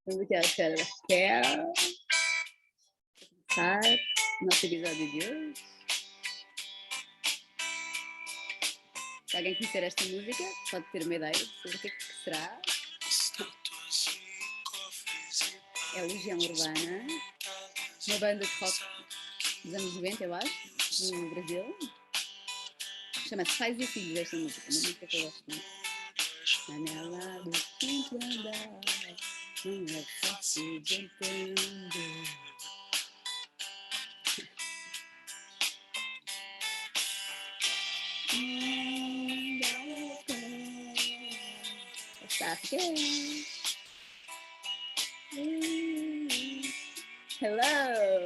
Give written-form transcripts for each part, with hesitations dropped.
Estamos aqui à espera da Raquel começar o nosso episódio de hoje. Se alguém conhecer esta música, pode ter uma ideia sobre o que é que será. É Legião Urbana, uma banda de rock dos anos 90, eu acho, no Brasil. Chama-se Pais e Filhos esta música, uma música que eu gosto muito. Janela do quinto andar, não é fácil de entender. Está aqui. Hello.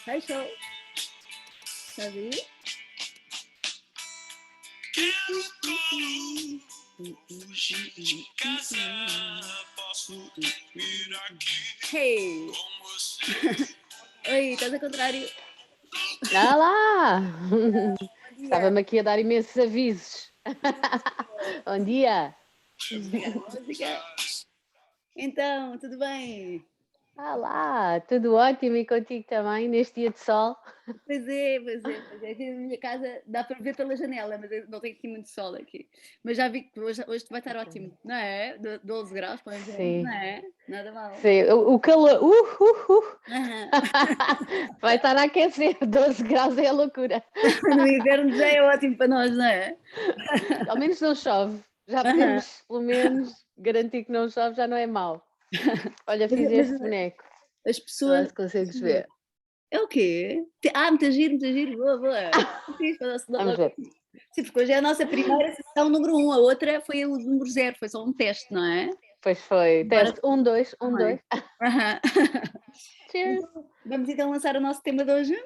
Hi, show. Está a ver? Hey! Oi, estás ao contrário? Ah lá! Estava-me aqui a dar imensos avisos. Bom dia! Música. Então, tudo bem? Ah lá! Tudo ótimo e contigo também, neste dia de sol? Pois é. Aqui na minha casa dá para ver pela janela, mas eu não tenho aqui muito sol aqui. Mas já vi que hoje vai estar ótimo, não é? 12 graus, por exemplo, Sim. não é? Nada mal. Sim, o calor. Aham. Vai estar a aquecer, 12 graus é a loucura. No inverno já é ótimo para nós, não é? Ao menos não chove. Já podemos, pelo menos, garantir que não chove, já não é mau. Olha, fiz este boneco. As Não pessoas. sei se consegues ver. É o quê? Muito giro, boa. Vamos ver. Sim, porque hoje é a nossa primeira sessão número 1, a outra foi o número 0, foi só um teste, não é? Pois foi. Teste 1, 2, 1, 2. Cheers! Vamos então lançar o nosso tema de hoje?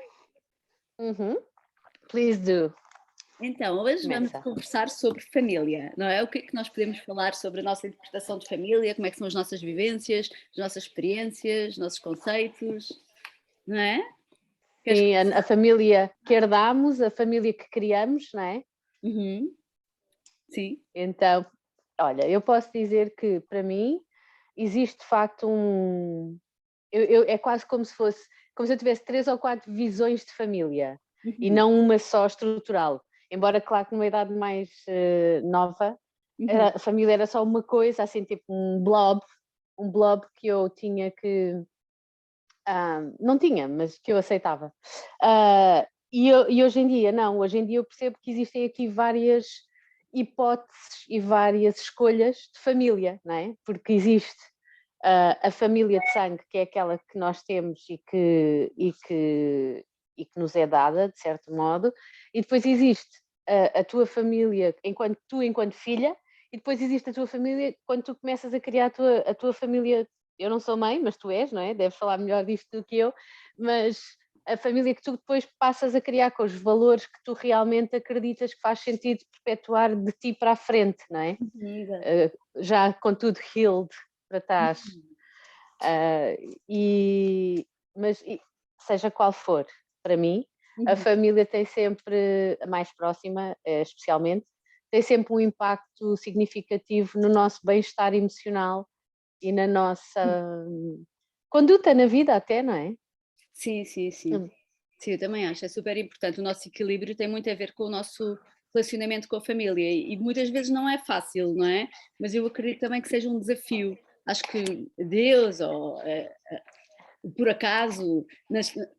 Please do. Então, hoje Começa. vamos conversar sobre família, não é? O que é que nós podemos falar sobre a nossa interpretação de família, como é que são as nossas vivências, as nossas experiências, os nossos conceitos, não é? Sim, a família que herdamos, a família que criamos, não é? Uhum. Sim. Então, olha, eu posso dizer que para mim existe de facto é quase como se eu tivesse 3 ou 4 visões de família e não uma só estrutural. Embora, claro, que numa idade mais nova, a família era só uma coisa, assim, tipo um blob que eu tinha que... não tinha, mas que eu aceitava. E hoje em dia, não. Hoje em dia eu percebo que existem aqui várias hipóteses e várias escolhas de família, não é? Porque existe a família de sangue, que é aquela que nós temos e que nos é dada, de certo modo, e depois existe a tua família enquanto filha, e depois existe a tua família quando tu começas a criar a tua família. Eu não sou mãe, mas tu és, não é? Deves falar melhor disto do que eu, mas a família que tu depois passas a criar com os valores que tu realmente acreditas que faz sentido perpetuar de ti para a frente, não é? Já com tudo healed para trás. Mas seja qual for, para mim, a família tem sempre, a mais próxima especialmente, tem sempre um impacto significativo no nosso bem-estar emocional e na nossa conduta na vida até, não é? Sim. Sim, eu também acho, é super importante. O nosso equilíbrio tem muito a ver com o nosso relacionamento com a família e muitas vezes não é fácil, não é? Mas eu acredito também que seja um desafio. Acho que Deus ou por acaso,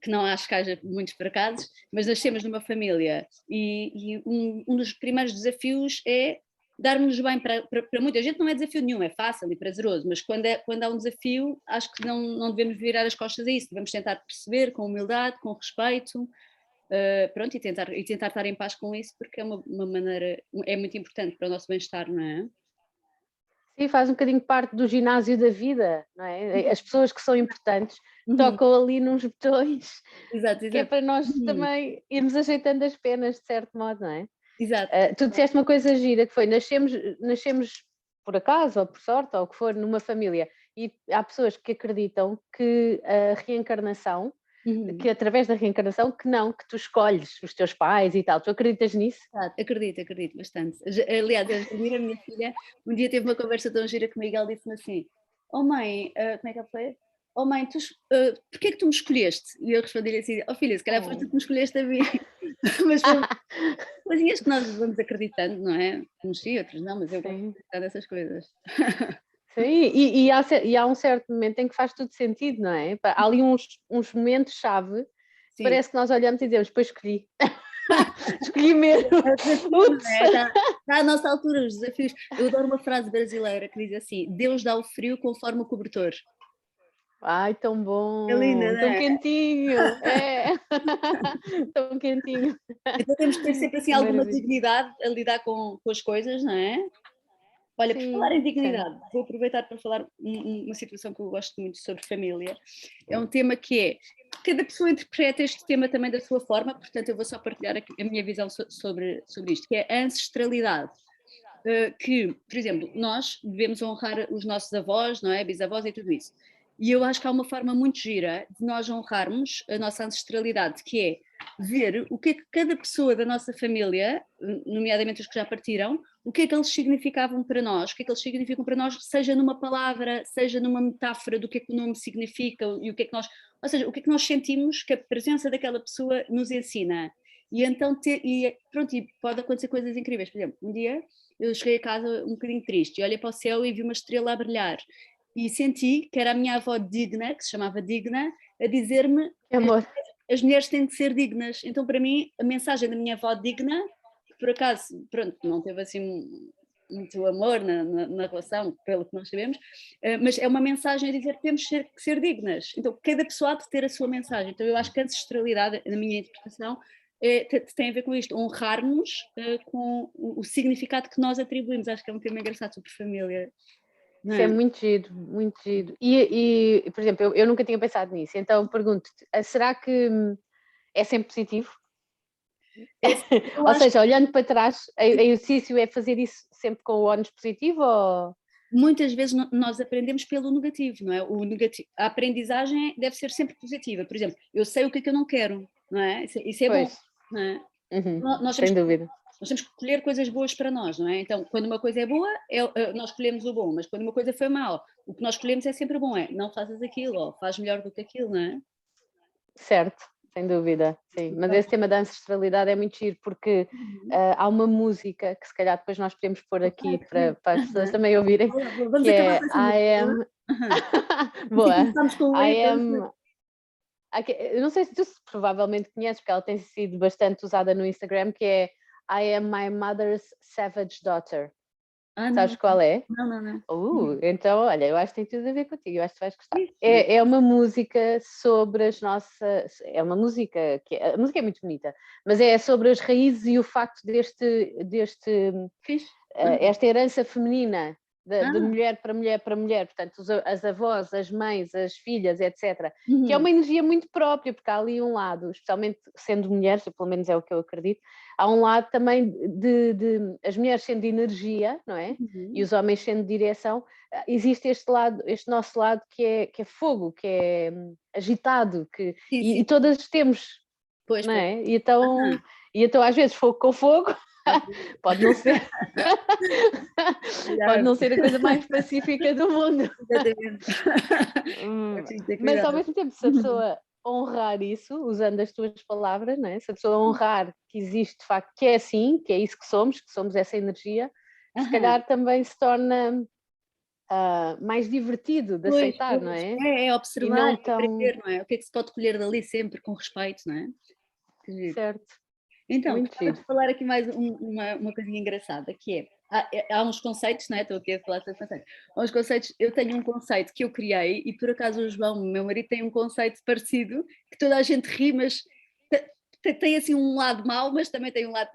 que não acho que haja muitos por acasos, mas nascemos numa família e um dos primeiros desafios é darmos bem para muita gente. Não é desafio nenhum, é fácil e prazeroso, mas quando há um desafio, acho que não devemos virar as costas a isso, devemos tentar perceber com humildade, com respeito, pronto, e tentar estar em paz com isso, porque é uma maneira, é muito importante para o nosso bem-estar, não é? Sim, faz um bocadinho parte do ginásio da vida, não é? As pessoas que são importantes tocam ali nos botões, exato. Que é para nós também irmos ajeitando as penas, de certo modo, não é? Exato. Tu disseste uma coisa gira, que foi, nascemos por acaso, ou por sorte, ou o que for, numa família, e há pessoas que acreditam que a reencarnação que através da reencarnação, que tu escolhes os teus pais e tal. Tu acreditas nisso? Acredito bastante. Aliás, a Janira, a minha filha, um dia teve uma conversa tão gira comigo, ela disse-me assim, oh mãe, como é que ela foi? Oh mãe, porquê é que tu me escolheste? E eu respondi-lhe assim, oh filha, se calhar foste tu que me escolheste a mim. Mas foi coisinhas que nós vamos acreditando, não é? Uns sim, outros não, mas eu gosto de acreditar nessas coisas. Sim, e há um certo momento em que faz tudo sentido, não é? Há ali uns momentos-chave, parece que nós olhamos e dizemos, depois escolhi. Escolhi mesmo. Está à nossa altura, os desafios. Eu adoro uma frase brasileira que diz assim, Deus dá o frio conforme o cobertor. Ai, tão bom, é linda, não tão é? Quentinho, tão quentinho. Então temos que ter sempre assim alguma dignidade a lidar com as coisas, não é? Olha, por falar em dignidade, vou aproveitar para falar uma situação que eu gosto muito sobre família. É um tema que é, cada pessoa interpreta este tema também da sua forma, portanto eu vou só partilhar aqui a minha visão sobre isto, que é a ancestralidade. Que, por exemplo, nós devemos honrar os nossos avós, não é? Bisavós e tudo isso. E eu acho que há uma forma muito gira de nós honrarmos a nossa ancestralidade, que é ver o que é que cada pessoa da nossa família, nomeadamente os que já partiram, o que é que eles significavam para nós, o que é que eles significam para nós, seja numa palavra, seja numa metáfora do que é que o nome significa e o que é que nós, ou seja, o que é que nós sentimos que a presença daquela pessoa nos ensina. E então, pronto, e pode acontecer coisas incríveis. Por exemplo, um dia eu cheguei a casa um bocadinho triste e olhei para o céu e vi uma estrela a brilhar. E senti que era a minha avó Digna, que se chamava Digna, a dizer-me as mulheres têm de ser dignas. Então, para mim, a mensagem da minha avó Digna, que por acaso, pronto, não teve assim muito amor na relação, pelo que nós sabemos, mas é uma mensagem a dizer que temos que ser dignas. Então, cada pessoa há de ter a sua mensagem. Então, eu acho que a ancestralidade, na minha interpretação, tem a ver com isto, honrarmos com o significado que nós atribuímos. Acho que é um tema engraçado sobre família. Isso é muito giro, muito giro. E por exemplo, eu nunca tinha pensado nisso, então pergunto-te, será que é sempre positivo? Ou seja, olhando para trás, o exercício é fazer isso sempre com o ónus positivo ou... Muitas vezes nós aprendemos pelo negativo, não é? A aprendizagem deve ser sempre positiva. Por exemplo, eu sei o que é que eu não quero, não é? Isso é bom, não é? Sem dúvida. Nós temos que escolher coisas boas para nós, não é? Então, quando uma coisa é boa, nós escolhemos o bom, mas quando uma coisa foi mal, o que nós escolhemos é sempre bom, não fazes aquilo, ou faz melhor do que aquilo, não é? Certo, sem dúvida, sim. Mas esse tema da ancestralidade é muito giro, porque há uma música que se calhar depois nós podemos pôr aqui para as pessoas também ouvirem, que é I Am... Boa! I Am... Eu não sei se tu provavelmente conheces, porque ela tem sido bastante usada no Instagram, que é I am my mother's savage daughter. Sabes qual é? Não. Então, olha, eu acho que tem tudo a ver contigo, eu acho que tu vais gostar. É uma música sobre as nossas... É uma música a música é muito bonita, mas é sobre as raízes e o facto esta herança feminina de mulher para mulher para mulher, portanto, as avós, as mães, as filhas, etc. Que é uma energia muito própria, porque há ali um lado, especialmente sendo mulheres, pelo menos é o que eu acredito, há um lado também de as mulheres sendo energia, não é? E os homens sendo direção. Existe este lado, este nosso lado que é fogo, que é agitado, e todas temos, não é? E então às vezes fogo com fogo pode não ser pode não ser a coisa mais pacífica do mundo. Mas ao mesmo tempo, se a pessoa honrar isso, usando as tuas palavras, não é? Se a pessoa honrar que existe de facto, que é assim, que é isso que somos essa energia, se calhar também se torna mais divertido de aceitar, não é? É observar, aprender, não é? O que é que se pode colher dali sempre com respeito, não é? Certo. Então, vou falar aqui mais uma coisinha engraçada, que há uns conceitos, não é? Estou aqui a falar sobre conceitos. Há uns conceitos, eu tenho um conceito que eu criei e por acaso o João, meu marido, tem um conceito parecido, que toda a gente ri, mas tem assim um lado mau, mas também tem um lado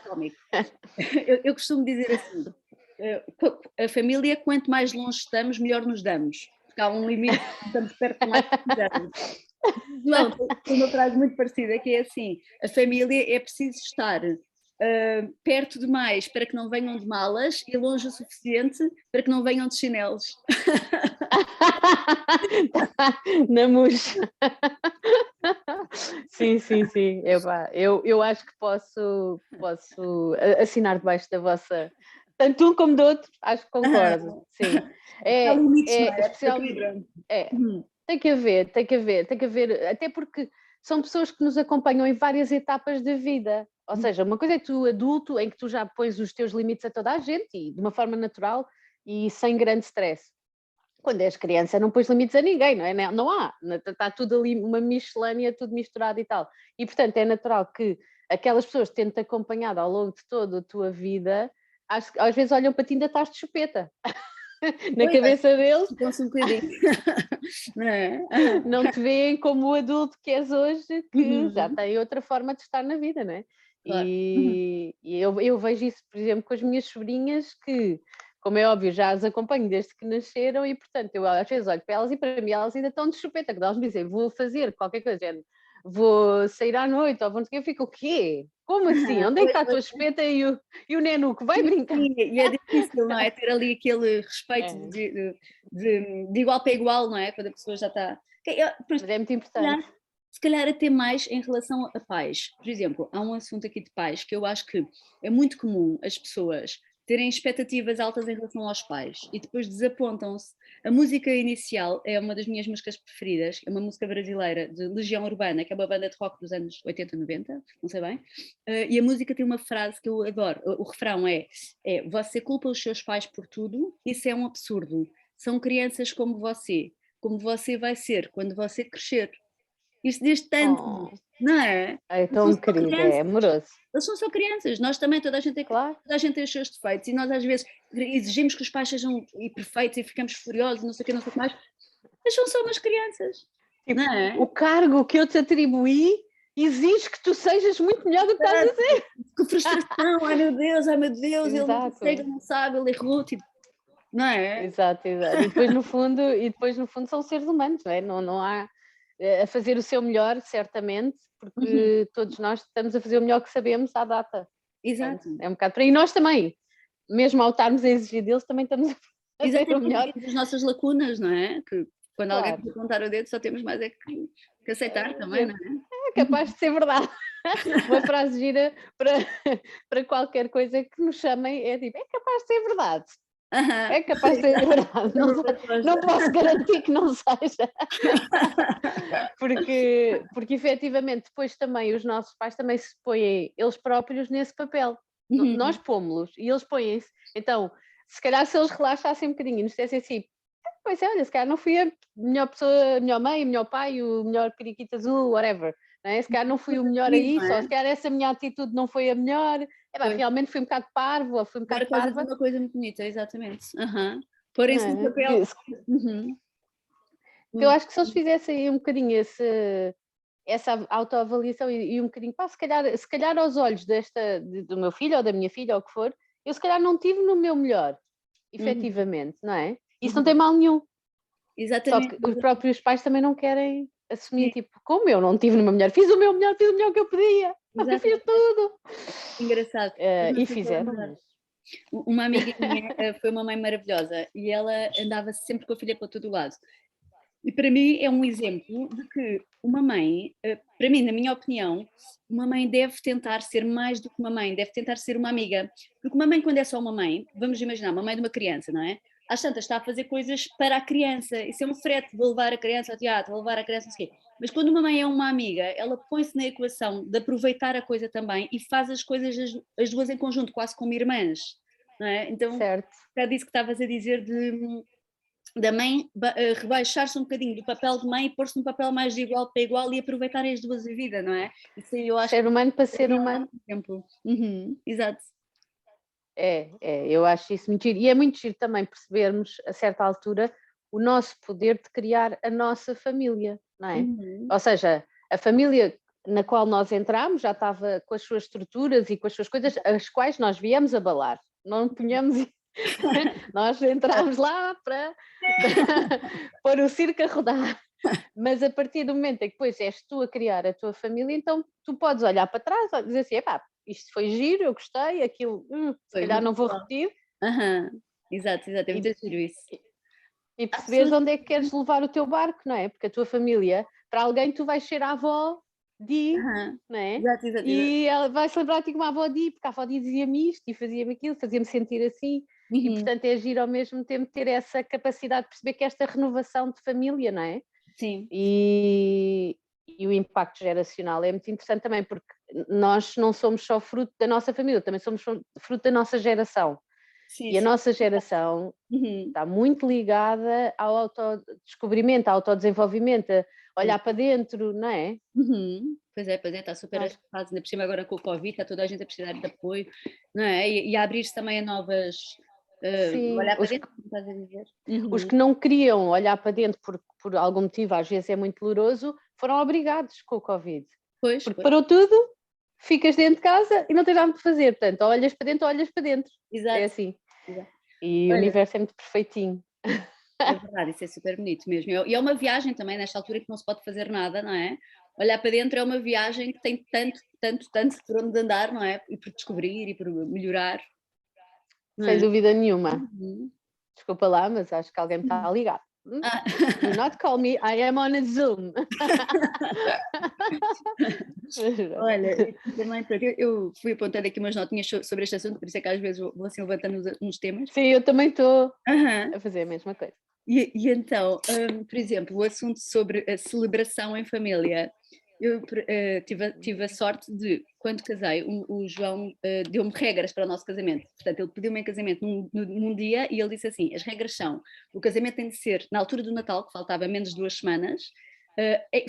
cómico. Eu costumo dizer assim, a família, quanto mais longe estamos, melhor nos damos. Porque há um limite, estamos perto mais que damos. Não, tem uma frase muito parecida, que é assim, a família é preciso estar perto demais para que não venham de malas e longe o suficiente para que não venham de chinelos. Na murcha. Sim, sim, sim. Eu acho que posso assinar debaixo da vossa. Tanto um como do outro, acho que concordo. Sim. Há limites, não é? Especial, Equilíbrio. é, tem que haver, até porque são pessoas que nos acompanham em várias etapas da vida. Ou seja, uma coisa é tu adulto, em que tu já pões os teus limites a toda a gente e de uma forma natural e sem grande stress. Quando és criança não pões limites a ninguém, não é? Não há, está tudo ali, uma miscelânea, tudo misturado e tal. E portanto é natural que aquelas pessoas que têm-te acompanhado ao longo de toda a tua vida, às vezes olham para ti e ainda estás de chupeta. Na cabeça deles, Um bocadinho. Não é? não te veem como o adulto que és hoje, que já tem outra forma de estar na vida, não é? Claro. E eu vejo isso, por exemplo, com as minhas sobrinhas, que, como é óbvio, já as acompanho desde que nasceram e, portanto, eu às vezes olho para elas e para mim elas ainda estão de chupeta, que elas me dizem, vou fazer qualquer coisa, vou sair à noite, ou vou, eu fico, o quê? Como assim? Onde é que está a tua chupeta e o nenuco? Vai brincar! E é difícil, não é? Ter ali aquele respeito É, de igual para igual, não é? Quando a pessoa já está. mas é muito importante. Se calhar até mais em relação a pais. Por exemplo, há um assunto aqui de pais que eu acho que é muito comum as pessoas terem expectativas altas em relação aos pais e depois desapontam-se. A música inicial é uma das minhas músicas preferidas, é uma música brasileira de Legião Urbana, que é uma banda de rock dos anos 80, 90, não sei bem, e a música tem uma frase que eu adoro, o refrão é você culpa os seus pais por tudo, isso é um absurdo, são crianças como você vai ser quando você crescer. Isto diz tanto, não é? É Eles são tão só querido, é crianças. amoroso. Eles são só crianças. Nós também, Claro. toda a gente tem os seus defeitos e nós às vezes exigimos que os pais sejam perfeitos e ficamos furiosos, não sei o que, não sei o que mais. Mas são só umas crianças, Tipo, não é? o cargo que eu te atribuí exige que tu sejas muito melhor do que estás a dizer. Que frustração, ai meu Deus, ele não Exato. consegue, não sabe, ele errou, tipo, não é? Exato. E depois no fundo são seres humanos, não é? Não há a fazer o seu melhor, certamente, porque todos nós estamos a fazer o melhor que sabemos à data. Exato. Portanto, é um bocado por aí. E nós também, mesmo ao estarmos a exigir deles, também estamos a fazer o melhor. Exatamente, as nossas lacunas, não é? Que quando alguém Claro. nos apontar o dedo só temos mais que aceitar também, não é? É capaz de ser verdade. Uma frase gira para qualquer coisa que nos chamem é tipo, é capaz de ser verdade. É capaz de ser verdade. Não posso garantir que não seja. Porque efetivamente depois também os nossos pais também se põem eles próprios nesse papel. Nós pomos-los e eles põem-se. Então, se calhar se eles relaxassem um bocadinho e nos dissessem assim, pois é, olha, se calhar não fui a melhor pessoa, a melhor mãe, o melhor pai, o melhor periquito azul, whatever. Não é? Se calhar não fui o melhor a isso, ou se calhar essa minha atitude não foi a melhor. Realmente fui um bocado parvo, ou fui um bocado Agora estás a parva. dizer uma coisa muito bonita, exatamente. Porem-se no papel. Porque eu acho que se eles fizessem um bocadinho essa autoavaliação e um bocadinho, pá, se calhar aos olhos do meu filho ou da minha filha ou o que for, eu se calhar não tive no meu melhor, efetivamente, não é? Isso não tem mal nenhum. Exatamente. Só que os próprios pais também não querem assumir, tipo, como eu não tive no meu melhor, fiz o melhor que eu podia, eu fiz tudo. Engraçado. E fizeram, mas... Uma amiga minha foi uma mãe maravilhosa e ela andava sempre com a filha para todo lado. E para mim é um exemplo de que uma mãe, para mim, na minha opinião, uma mãe deve tentar ser mais do que uma mãe, deve tentar ser uma amiga. Porque uma mãe, quando é só uma mãe, vamos imaginar, uma mãe de uma criança, não é? Às tantas está a fazer coisas para a criança, isso é um frete, vou levar a criança ao teatro, vou levar a criança, não sei o quê. Mas quando uma mãe é uma amiga, ela põe-se na equação de aproveitar a coisa também e faz as coisas as duas em conjunto, quase como irmãs, não é? Então, certo. já disse que estavas a dizer da mãe rebaixar-se um bocadinho do papel de mãe e pôr-se num papel mais de igual para igual e aproveitarem as duas a vida, não é? Isso eu acho ser humano para ser é humano. um exemplo. Exato. Eu acho isso muito giro. E é muito giro também percebermos, a certa altura, o nosso poder de criar a nossa família, não é? Ou seja, a família na qual nós entramos já estava com as suas estruturas e com as suas coisas, as quais nós viemos abalar. Não ponhamos... Nós entramos lá para pôr o circo a rodar. Mas a partir do momento em que depois és tu a criar a tua família, então tu podes olhar para trás e dizer assim, epá, isto foi giro, eu gostei, aquilo, se calhar não vou repetir. Exato, é muito giro isso. E perceberes onde é que queres levar o teu barco, não é? Porque a tua família, para alguém, tu vais ser a avó de, não é? Exato, exato, exato. E ela vai se lembrar-te como a avó de, porque a avó de dizia-me isto e fazia-me aquilo, fazia-me sentir assim. E portanto é agir ao mesmo tempo ter essa capacidade de perceber que esta renovação de família, não é? Sim. E o impacto geracional é muito interessante também, porque nós não somos só fruto da nossa família, também somos fruto da nossa geração. Sim, E a sim. nossa geração está muito ligada ao autodescobrimento, ao autodesenvolvimento, a olhar para dentro, não é? Pois é, está super fase, ainda por cima agora com o Covid, está toda a gente a precisar de apoio, não é? E a abrir-se também a novas. Sim, olhar para dentro, como estás a dizer. Os que não queriam olhar para dentro por algum motivo, às vezes é muito doloroso, foram obrigados com o Covid. Porque parou tudo, ficas dentro de casa e não tens nada para fazer. Portanto, ou olhas para dentro ou olhas para dentro. Exato. É assim. Exato. E o universo é muito perfeitinho. É verdade, isso é super bonito mesmo. E é uma viagem também, nesta altura que não se pode fazer nada, não é? Olhar para dentro é uma viagem que tem tanto por onde andar, não é? E por descobrir e por melhorar. Sem dúvida nenhuma. Desculpa lá, mas acho que alguém me está a ligar. Do not call me, I am on a Zoom. Olha, também, eu fui apontando aqui umas notinhas sobre este assunto, por isso é que às vezes vou assim levantando uns temas. Sim, eu também estou a fazer a mesma coisa. E então, por exemplo, o assunto sobre a celebração em família. Eu tive a sorte de, quando casei, o João deu-me regras para o nosso casamento. Portanto, ele pediu-me em casamento num dia e ele disse assim: as regras são, o casamento tem de ser na altura do Natal, que faltava menos de 2 semanas,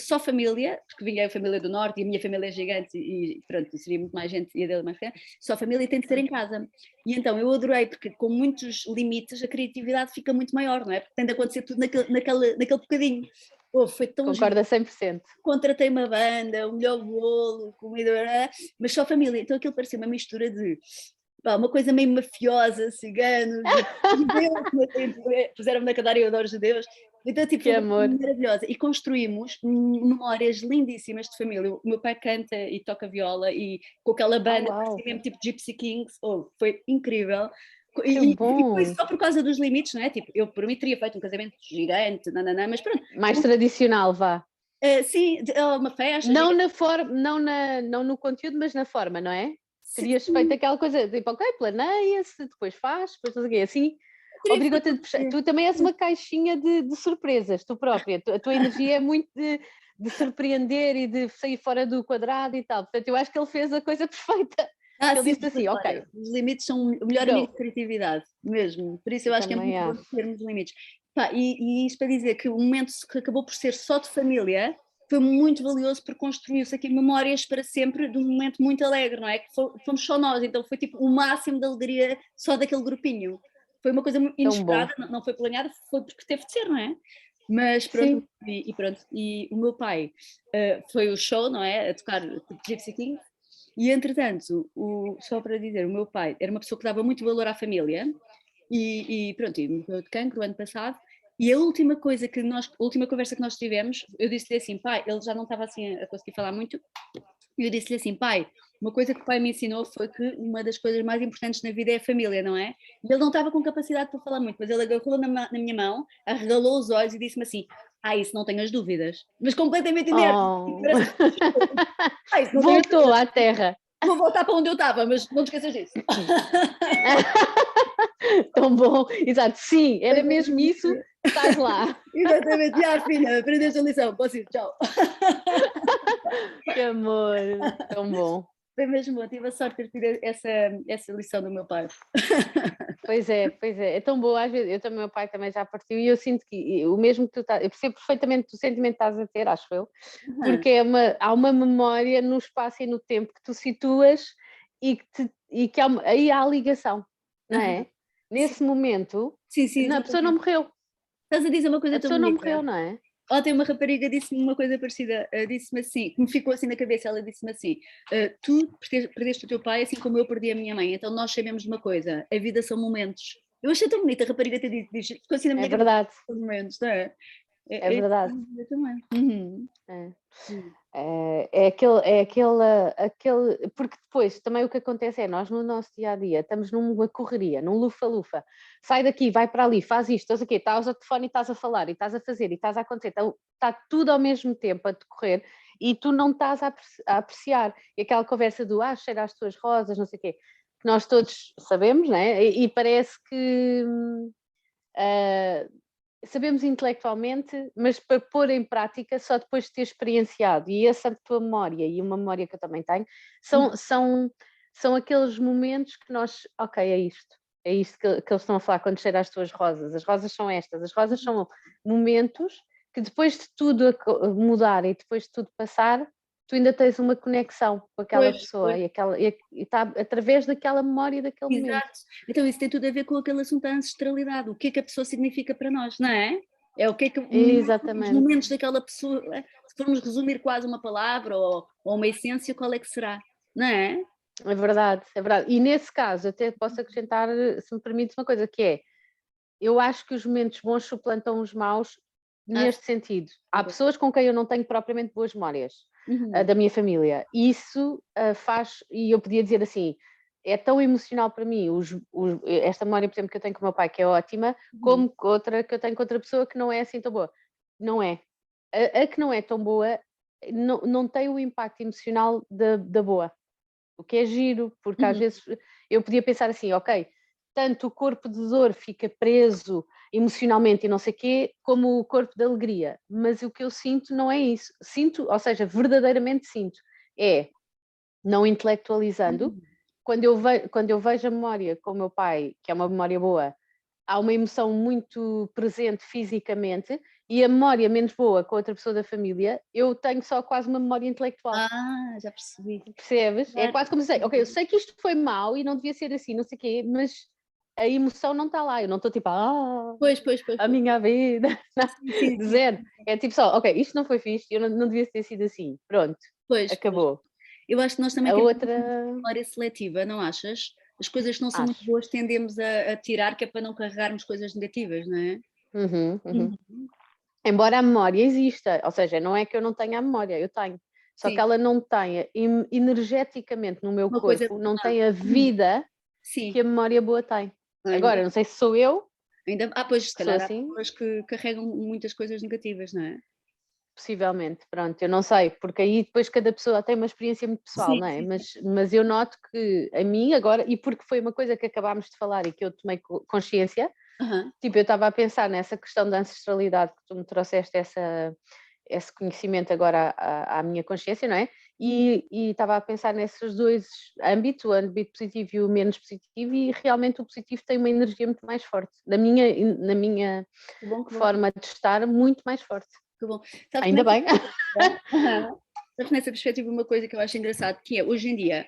só família, porque vinha a família do Norte e a minha família é gigante e pronto, seria muito mais gente e a dele mais pequena, só família tem de ser em casa. E então eu adorei, porque com muitos limites a criatividade fica muito maior, não é? Porque tem de acontecer tudo naquele bocadinho. Foi tão Concordo a 100%. Contratei uma banda, o melhor bolo, comida, mas só família. Então aquilo parecia uma mistura de uma coisa meio mafiosa, ciganos, judeus, puseram-me na cadeira e eu adoro judeus. Então, tipo, foi maravilhosa. E construímos memórias lindíssimas de família. O meu pai canta e toca viola e com aquela banda, parecia mesmo tipo Gypsy Kings. Foi incrível. E foi só por causa dos limites, não é? Tipo, eu por mim teria feito um casamento gigante, mas pronto. Mais tradicional, vá. Sim, uma festa. Não na forma, não no conteúdo, mas na forma, não é? Terias feito aquela coisa, tipo, ok, planeia-se, depois faz, depois não sei o quê, assim, obrigou-te a puxar. Tu também és uma caixinha de surpresas, tu própria, a tua energia é muito de surpreender e de sair fora do quadrado e tal, portanto eu acho que ele fez a coisa perfeita. Ele disse assim, ok. Os limites são o melhor amigo de criatividade, mesmo, por isso eu acho que é muito bom termos limites. E isto para dizer que o momento que acabou por ser só de família foi muito valioso porque construiu-se aqui memórias para sempre de um momento muito alegre, não é? Que fomos só nós, então foi tipo o máximo de alegria só daquele grupinho. Foi uma coisa inesperada, não foi planeada, foi porque teve de ser, não é? Mas pronto, e o meu pai foi o show, não é? A tocar tipo Gypsy King. E entretanto, só para dizer, o meu pai era uma pessoa que dava muito valor à família e pronto, e morreu de cancro o ano passado. E a última conversa que nós tivemos, eu disse-lhe assim, pai, ele já não estava assim a conseguir falar muito, e eu disse-lhe assim, pai, uma coisa que o pai me ensinou foi que uma das coisas mais importantes na vida é a família, não é? E ele não estava com capacidade para falar muito, mas ele agarrou na minha mão, arregalou os olhos e disse-me assim, isso não tenho as dúvidas. Mas completamente inerte. Voltou à terra. Vou voltar para onde eu estava, mas não te esqueças disso. Tão bom, exato, sim, era mesmo isso, estás lá. Exatamente, filha, aprendeste a lição, posso ir, tchau. Que amor, tão bom. Foi mesmo bom, tive a sorte de ter essa lição do meu pai. Pois é tão bom, às vezes, o meu pai também já partiu e eu sinto que o mesmo que tu estás, eu percebo perfeitamente o sentimento que estás a ter, acho eu, porque há uma memória no espaço e no tempo que tu situas e que aí há a ligação, não é? Nesse momento, a pessoa não morreu. Estás a dizer uma coisa tão bonita. A pessoa não morreu, não é? Ontem uma rapariga disse-me uma coisa parecida, disse-me assim, que me ficou assim na cabeça, ela disse-me assim, tu perdeste o teu pai assim como eu perdi a minha mãe, então nós sabemos de uma coisa, a vida são momentos. Eu achei tão bonita a rapariga ter dito, ficou assim na minha cabeça. Verdade. Momentos, não é? É verdade. Eu também. Uhum. aquele, porque depois também o que acontece é, nós no nosso dia-a-dia estamos numa correria, num lufa-lufa, sai daqui, vai para ali, faz isto, estás aqui, estás ao telefone e estás a falar, e estás a fazer, e estás a acontecer, então, está tudo ao mesmo tempo a decorrer, e tu não estás a apreciar, e aquela conversa do, cheira as tuas rosas, não sei o quê, que nós todos sabemos, né? E parece que... sabemos intelectualmente, mas para pôr em prática só depois de ter experienciado. E essa tua memória, e uma memória que eu também tenho, são aqueles momentos que nós, ok, é isto que eles estão a falar quando cheira as tuas rosas. As rosas são estas, as rosas são momentos que depois de tudo mudar e depois de tudo passar, tu ainda tens uma conexão com aquela pessoa e está através daquela memória daquele momento. Exato. Então isso tem tudo a ver com aquele assunto da ancestralidade, o que é que a pessoa significa para nós, não é? É o que é que os momentos daquela pessoa, se formos resumir quase uma palavra ou uma essência, qual é que será, não é? É verdade, é verdade. E nesse caso, até posso acrescentar, se me permites, uma coisa que é, eu acho que os momentos bons suplantam os maus neste sentido. Há pessoas com quem eu não tenho propriamente boas memórias, da minha família. E isso faz, e eu podia dizer assim, é tão emocional para mim, esta memória, por exemplo, que eu tenho com o meu pai, que é ótima, como outra que eu tenho com outra pessoa que não é assim tão boa. Não é. A que não é tão boa não tem o impacto emocional da boa. O que é giro, porque às vezes eu podia pensar assim, ok, tanto o corpo de dor fica preso emocionalmente e não sei o quê, como o corpo de alegria, mas o que eu sinto não é isso. Sinto, ou seja, verdadeiramente sinto, é, não intelectualizando, quando eu vejo a memória com o meu pai, que é uma memória boa, há uma emoção muito presente fisicamente, e a memória menos boa com outra pessoa da família, eu tenho só quase uma memória intelectual. Já percebi. Percebes? Claro. É quase como dizer, ok, eu sei que isto foi mau e não devia ser assim, não sei o quê, mas a emoção não está lá, eu não estou tipo, pois. a minha vida, de zero. É tipo só, ok, isto não foi fixe, eu não devia ter sido assim, pronto, acabou. Eu acho que nós também temos uma memória seletiva, não achas? As coisas que não são muito boas tendemos a tirar, que é para não carregarmos coisas negativas, não é? Embora a memória exista, ou seja, não é que eu não tenha a memória, eu tenho. Só que ela não tenha energeticamente no meu corpo, não tem a vida que a memória boa tem. Agora, não sei se sou eu. Pois, se calhar há pessoas que carregam muitas coisas negativas, não é? Possivelmente, pronto, eu não sei, porque aí depois cada pessoa tem uma experiência muito pessoal, não é? Mas eu noto que a mim agora, e porque foi uma coisa que acabámos de falar e que eu tomei consciência, tipo, eu estava a pensar nessa questão da ancestralidade, que tu me trouxeste esse conhecimento agora à minha consciência, não é? E estava a pensar nesses dois âmbitos, o âmbito positivo e o menos positivo, e realmente o positivo tem uma energia muito mais forte, na minha forma de estar, muito mais forte. Que bom. Ainda bem. Sabes, nessa perspectiva, uma coisa que eu acho engraçado, que é, hoje em dia,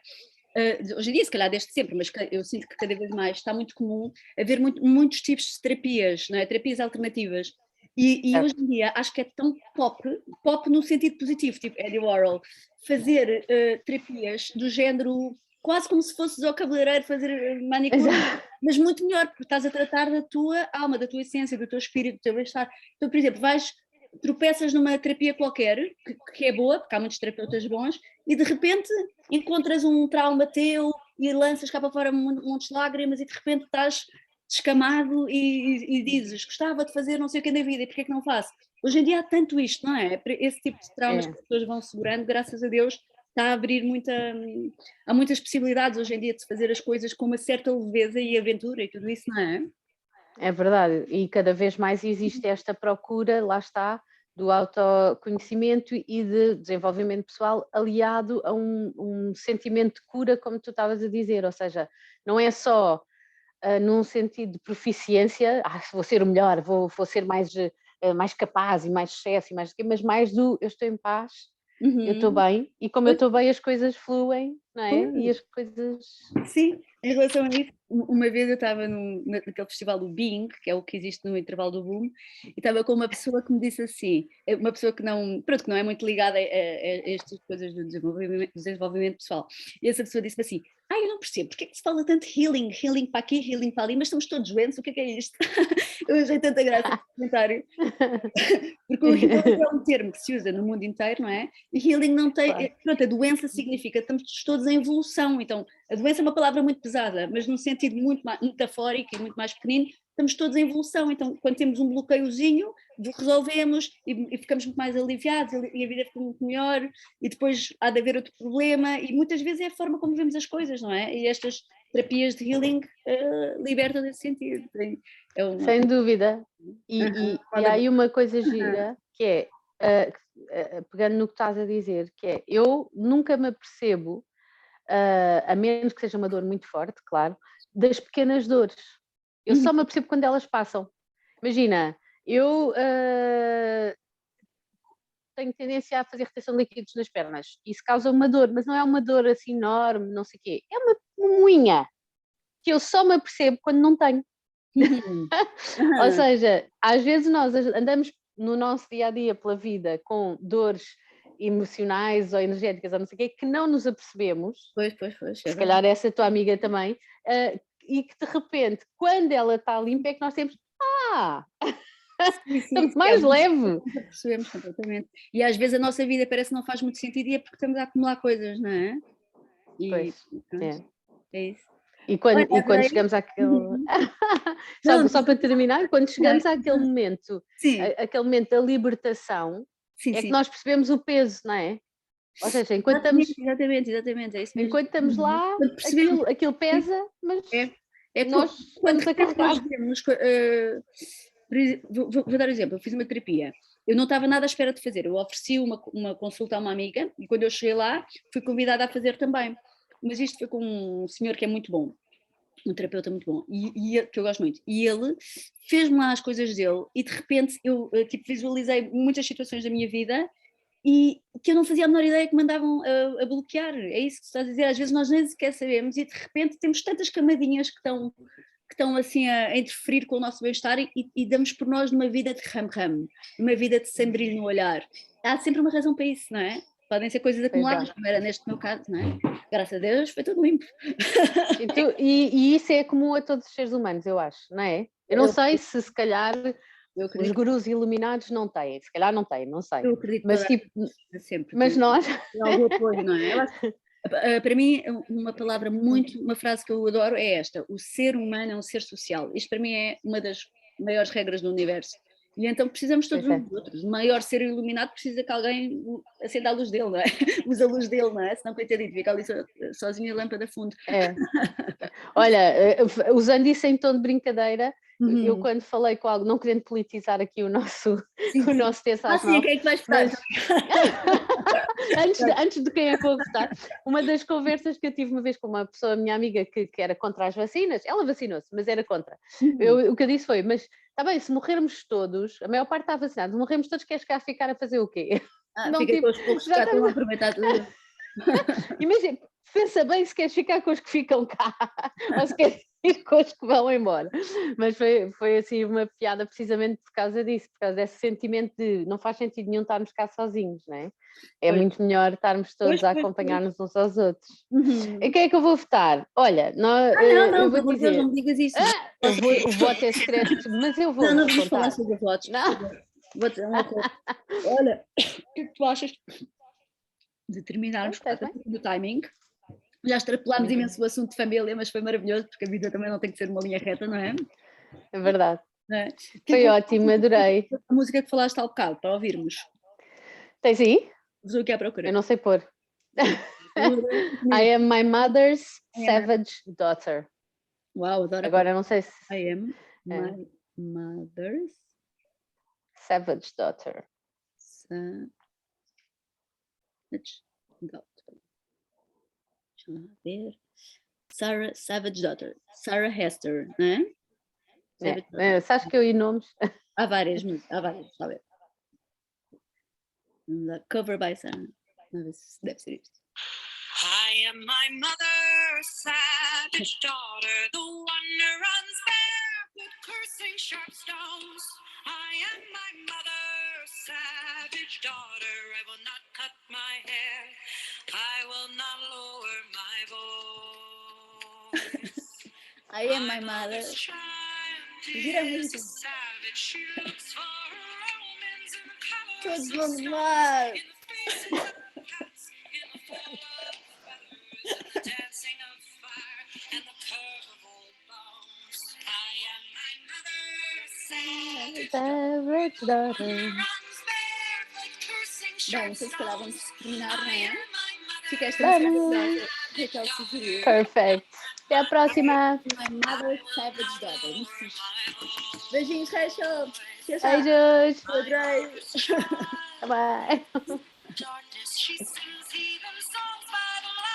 se calhar desde sempre, mas eu sinto que cada vez mais está muito comum haver muitos tipos de terapias, não é? Terapias alternativas. E hoje em dia acho que é tão pop no sentido positivo, tipo Eddie Warhol, fazer terapias do género, quase como se fosses ao cabeleireiro fazer manicure, mas muito melhor, porque estás a tratar da tua alma, da tua essência, do teu espírito, do teu bem-estar. Então, por exemplo, tropeças numa terapia qualquer, que é boa, porque há muitos terapeutas bons, e de repente encontras um trauma teu e lanças cá para fora montes de lágrimas e de repente estás descamado e dizes, gostava de fazer não sei o que na vida e porquê é que não faço? Hoje em dia há tanto isto, não é? Esse tipo de traumas que as pessoas vão segurando, graças a Deus, está a abrir há muitas possibilidades hoje em dia de se fazer as coisas com uma certa leveza e aventura e tudo isso, não é? É verdade, e cada vez mais existe esta procura, lá está, do autoconhecimento e de desenvolvimento pessoal aliado a um sentimento de cura, como tu estavas a dizer, ou seja, não é só num sentido de proficiência, vou ser o melhor, vou ser mais capaz e mais sucesso, mas mais do eu estou em paz, eu estou bem, e como eu estou bem as coisas fluem, não é? E as coisas... Sim, em relação a isso, uma vez eu estava naquele festival do Bing, que é o que existe no intervalo do Boom, e estava com uma pessoa que me disse assim, uma pessoa que não é muito ligada a estas coisas do desenvolvimento pessoal, e essa pessoa disse-me assim, eu não percebo, porque é que se fala tanto healing para aqui, healing para ali, mas estamos todos doentes, o que é isto? Eu achei tanta graça no comentário. Porque o healing é um termo que se usa no mundo inteiro, não é? E healing não tem. Claro. Pronto, a doença significa que estamos todos em evolução. Então, a doença é uma palavra muito pesada, mas num sentido muito mais metafórico e muito mais pequenino, estamos todos em evolução. Então, quando temos um bloqueiozinho, resolvemos e ficamos muito mais aliviados e a vida fica muito melhor. E depois há de haver outro problema. E muitas vezes é a forma como vemos as coisas, não é? E estas terapias de healing libertam nesse sentido. Sem dúvida. E há aí uma coisa gira que é, pegando no que estás a dizer, que é, eu nunca me apercebo, a menos que seja uma dor muito forte, claro, das pequenas dores. Eu só me apercebo quando elas passam. Imagina, eu tenho tendência a fazer retenção de líquidos nas pernas. Isso causa uma dor, mas não é uma dor assim enorme, não sei o quê. É uma moinha que eu só me apercebo quando não tenho. Ou seja, às vezes nós andamos no nosso dia-a-dia pela vida com dores emocionais ou energéticas ou não sei o quê, que não nos apercebemos. Pois. Se calhar essa tua amiga também. E que de repente, quando ela está limpa, é que nós temos estamos mais leve. Percebemos completamente. E às vezes a nossa vida parece que não faz muito sentido e é porque estamos a acumular coisas, não é? Pois, é isso. E quando chegamos àquele. Só para terminar, quando chegamos àquele momento, aquele momento da libertação, que nós percebemos o peso, não é? Ou seja, enquanto exatamente, é isso mesmo. Enquanto estamos lá, aquilo pesa, mas nós estamos a carregar. Vou dar um exemplo, eu fiz uma terapia. Eu não estava nada à espera de fazer, eu ofereci uma consulta a uma amiga e quando eu cheguei lá fui convidada a fazer também. Mas isto foi com um senhor que é muito bom, um terapeuta muito bom, e que eu gosto muito. E ele fez-me lá as coisas dele e de repente eu tipo, visualizei muitas situações da minha vida e que eu não fazia a menor ideia que me mandavam a bloquear. É isso que tu estás a dizer, às vezes nós nem sequer sabemos e de repente temos tantas camadinhas que estão assim a interferir com o nosso bem-estar e damos por nós numa vida de ram-ram, numa vida de sem brilho no olhar. Há sempre uma razão para isso, não é? Podem ser coisas acumuladas, como era neste meu caso, não é? Graças a Deus foi tudo limpo. E isso é comum a todos os seres humanos, eu acho, não é? Eu não sei se calhar os gurus iluminados não têm, se calhar não têm, não sei. Eu acredito mas tipo, sempre. Mas nós... Algum apoio, não é? Para mim, uma frase que eu adoro é esta: o ser humano é um ser social. Isto para mim é uma das maiores regras do universo. E então precisamos todos uns dos outros. O maior ser iluminado precisa que alguém acenda a luz dele, não é? Usa a luz dele, não é? Senão, coitadinho, fica ali sozinho a lâmpada fundo. Olha, usando isso em tom de brincadeira, eu quando falei com algo, não querendo politizar aqui o nosso texto às 9, quem é que vais votar? antes de quem é que vou votar, uma das conversas que eu tive uma vez com uma pessoa, minha amiga, que era contra as vacinas, ela vacinou-se, mas era contra. O que eu disse foi, mas está bem, se morrermos todos, a maior parte está vacinada, se morrermos todos, queres cá ficar a fazer o quê? Não, fica com os poucos que já estão a aproveitar tudo. Imagina, pensa bem se queres ficar com os que ficam cá ou se queres ir com os que vão embora. Mas foi assim uma piada precisamente por causa disso, por causa desse sentimento de não faz sentido nenhum estarmos cá sozinhos, não é? É muito melhor estarmos todos a acompanhar-nos uns aos outros. E quem é que eu vou votar? Olha, eu vou dizer... Deus, não me digas isso. O voto é secreto, mas eu vou. Não vamos falar sobre votos. Vou dizer uma coisa. Olha, o que é que tu achas de terminarmos do timing? Já extrapolámos imenso o assunto de família, mas foi maravilhoso, porque a vida também não tem que ser uma linha reta, não é? É verdade. É? Foi ótimo, adorei. A música que falaste há um bocado, para ouvirmos. Tens aí? Vou aqui à procura. Eu não sei pôr. I am my mother's savage daughter. Uau, adoro. Agora não sei se... I am my mother's savage daughter. Savage daughter. Deixa eu ver. Sarah Savage Daughter. Sarah Hester, né? Sabes que eu e nomes? Há várias, está a ver. Cover by Sarah. Deve ser isto. I am my mother's savage daughter, the one who runs barefoot, cursing sharp stones. I am my mother's savage daughter. I will not cut my hair. I will not lower my voice. I am my mother's child, Gira muito. Todos vão levar. Savage daughter. Bem, vocês se calhar vamos terminar, não é? Fica esta música que Raquel sugeriu. Perfect. Até a próxima. My Mother Savage Daughter. Muito fixe. Beijinhos, Rachel. Beijos. Adorei. Bye. Darkness, she